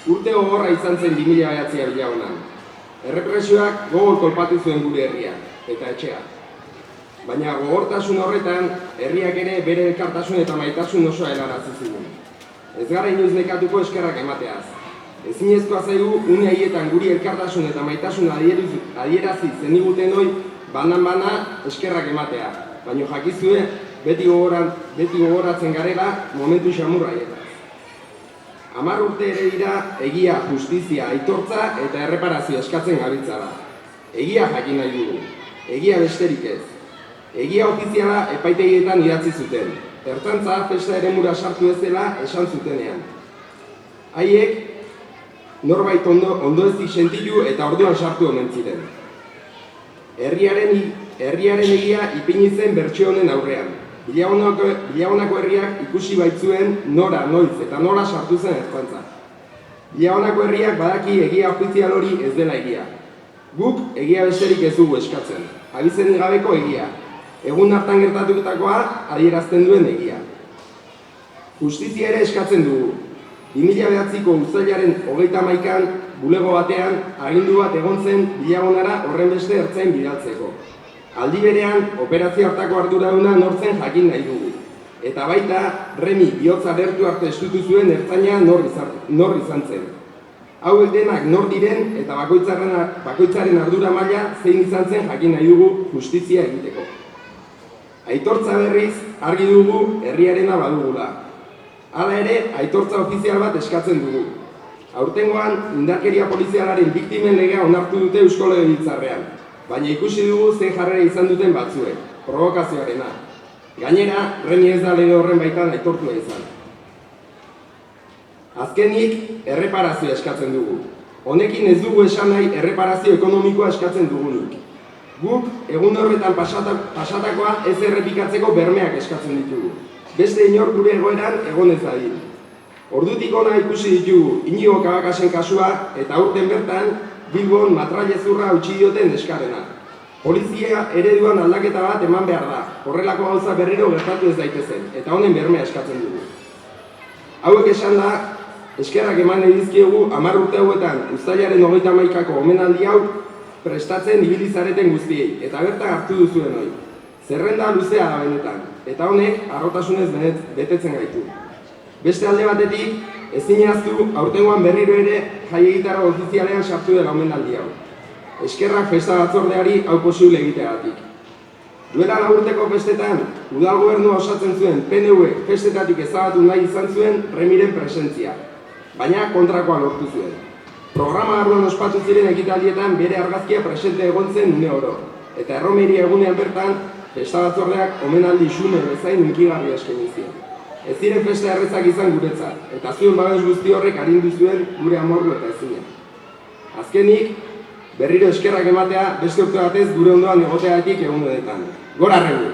Urte gogorra izan zen 2009 Villaonan. Errepresioak gogor kolpatu zuen gure herria, eta etxea. Baina gogortasun horretan, herriak ere bere elkartasun eta maitasun osoa helarazi zigun. Ez gara inoiz nekatuko eskerrak emateaz. Ezinezkoa zaigu une haietan guri elkartasun eta maitasun adierazi zeniguten hoi banan-bana eskerrak ematea. Baina jakizue, beti gogoratzen garela momentu xamurra haietaz. 10 urte ere dira egia, justizia, aitortza eta erreparazio eskatzen gabiltza da. Egia jakin nahi dugu, egia besterik ez. Egia ofiziala epaitegietan idatzi zuten. Ertzaintza festa eremura sartu ez dela esan zutenean. Haiek norbait ondoezik sentitu eta orduan sartu omen ziren. Herriaren egia ipini zen bertsio honen aurrean. Villaonako herriak ikusi baitzuen nora, noiz eta nola sartu zen ertzaintza. Villaonako herriak badaki egia ofizial hori ez dela egia. Guk egia besterik ez dugu eskatzen. Abizenik gabeko egia. Egun hartan gertatutakoa adierazten duen egia. Justizia ere eskatzen dugu. 2009ko uztailaren 31an bulego batean agindu bat egon zen Villaonara horrenbeste ertzain bidaltzeko. Aldi berean, operazio hartako arduraduna nortzen jakin nahi dugu. Eta baita, Remi bihotza alertu arte estutu zuen ertzaina nor izan zen. Hauek denak nor diren eta bakoitzaren ardura maila zein izan zen jakin nahi dugu justizia egiteko. Aitortza berriz, argi dugu herriarena badugula. Hala ere, aitortza ofizial bat eskatzen dugu. Aurtengoan, indarkeria polizialaren biktimen legea onartu dute Eusko Legebiltzarrean. Baina ikusi dugu zein jarrera izan duten batzuek, provokazioarena. Gainera, Remi ez da lege horren baitan aitortua izan. Azkenik, erreparazioa eskatzen dugu. Honekin ez dugu esan nahi erreparazio ekonomikoa eskatzen dugunik. Guk, egun horretan pasatakoa ez errepikatzeko bermeak eskatzen ditugu. Beste inor gure egoeran egon ez dadin. Ordutik ona ikusi ditugu Inigo Kabakasen kasua eta aurten bertan Bilbon matrailezurra hautsi dioten neskarena. Polizia ereduan aldaketa bat eman behar da, horrelako gauza berriro gertatu ez daitezen, eta honen bermea eskatzen dugu. Hauek esan da, eskerrak eman edizkiegu 10 urte hauetan uztailaren 31ko omenaldi hau prestatzen ibilizareten guztiei, eta bertan hartu duzuen hori. Zerrenda luzea da benetan, eta honek harrotasunez betetzen gaitu. Beste alde batetik, ezin ahaztu aurtengoan berriro ere jaiegitarra ofizialean sartu dela omenaldi hau. Eskerrak festa batzordeari hau posible egiteagatik. Duela 4 urteko festetan, udal gobernua osatzen zuen PNV festetatik ezabatu nahi izan zuen Remiren presentzia, baina kontrakoa lortu zuen. Programa arloan ospatu ziren ekitaldietan bere argazkia presente egon zen une oro, eta erromeria egunean bertan, festa batzordeak omenaldi xume bezain hunkigarri eskaini zion. Ez ziren festa errezak izan guretzat, eta zuen babes guzti horrek arindu zuen gure amorru eta ezina. Azkenik, berriro eskerrak ematea beste urte batez gure ondoan egoteagatik egun honetan. Gora Remi!